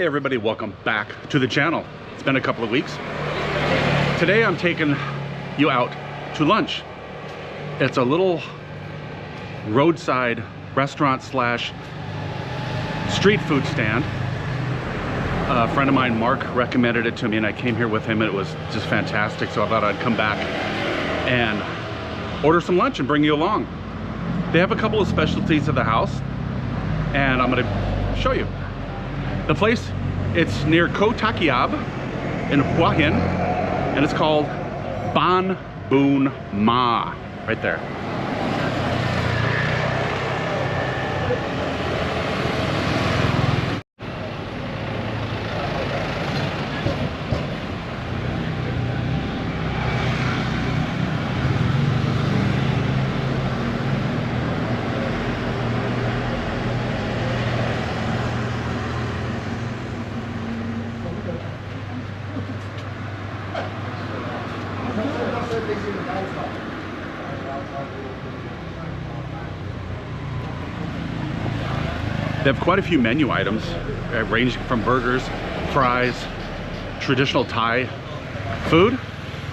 Hey everybody, welcome back to the channel. It's been a couple of weeks. Today I'm taking you out to lunch. It's a little roadside restaurant slash street food stand. A friend of mine, Mark, recommended it to me and I came here with him and it was just fantastic. So I thought I'd come back and order some lunch and bring you along. They have a couple of specialties of the house and I'm gonna show you. The place, it's near Koh Takiab in Hua Hin and it's called BaanBunma, right there. They have quite a few menu items, ranging from burgers, fries, traditional Thai food,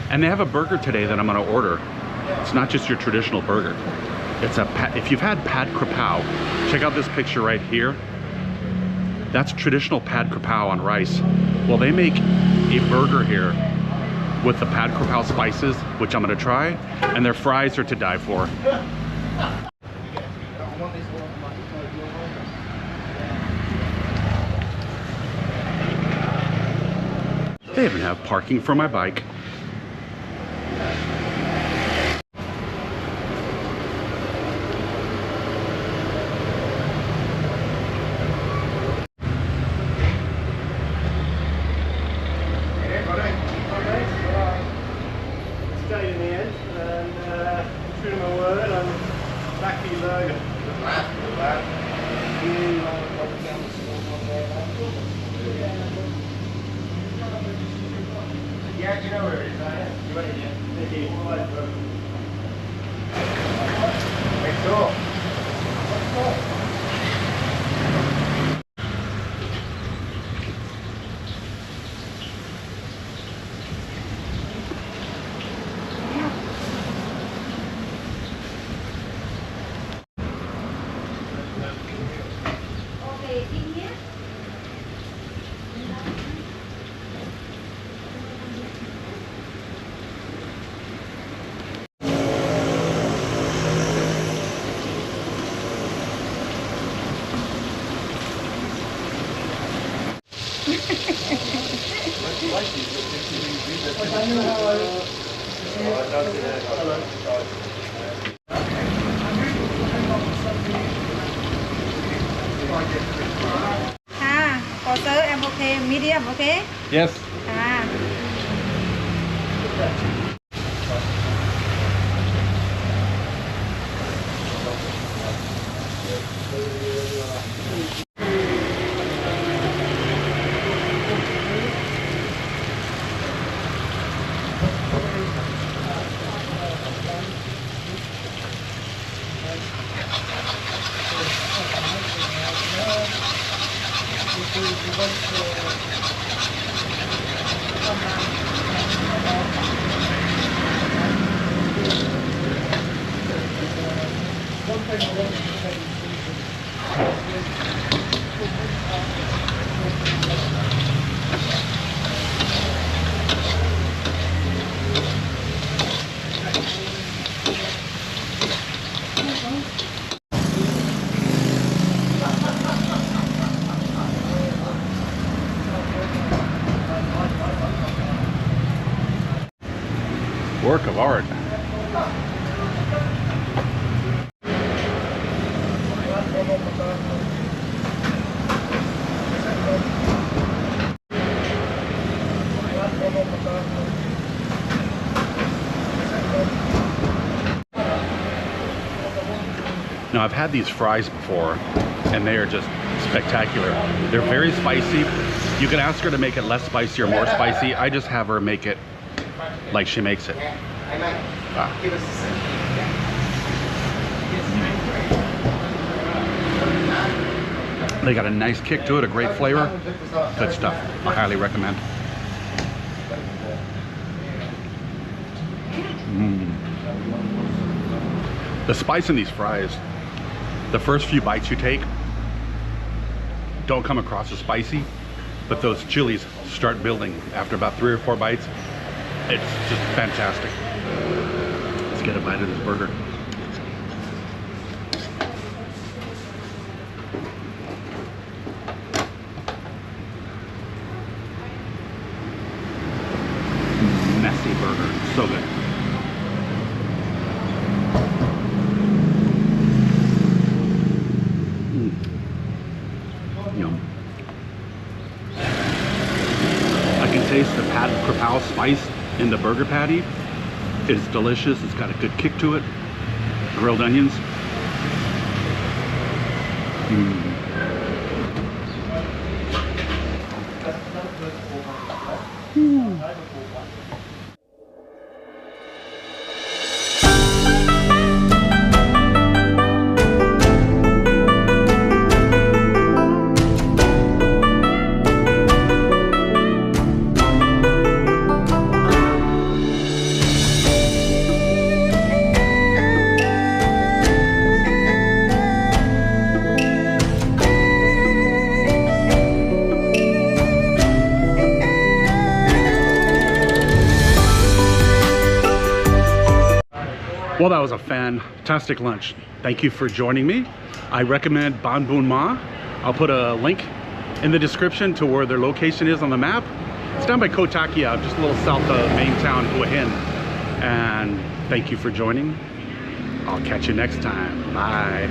and they have a burger today that I'm going to order. It's not just your traditional burger. It's if you've had pad krapao, check out this picture right here. That's traditional pad krapao on rice. Well, they make a burger here with the pad krapao spices, which I'm going to try, and their fries are to die for. They even have parking for my bike. Yeah, you know where it is, right? You want it, yeah? Thank you. Next door. Okay, in here. For sir, I'm okay. Medium, okay? Yes. Work of art. Now I've had these fries before and they are just spectacular. They're very spicy. You can ask her to make it less spicy or more spicy. I just have her make it like she makes it. They got a nice kick to it, a great flavor. Good stuff. I highly recommend. The spice in these fries, the first few bites you take don't come across as spicy, but those chilies start building after about 3 or 4 bites. It's just fantastic. Let's get a bite of this burger. Messy burger, so good. Yum. I can taste the pad krapow spice in the burger patty. It's delicious. It's got a good kick to it. Grilled onions. Well, that was a fantastic lunch. Thank you for joining me. I recommend BaanBunma. I'll put a link in the description to where their location is on the map. It's down by Koh Takia, just a little south of main town, Hua Hin. And thank you for joining. I'll catch you next time. Bye.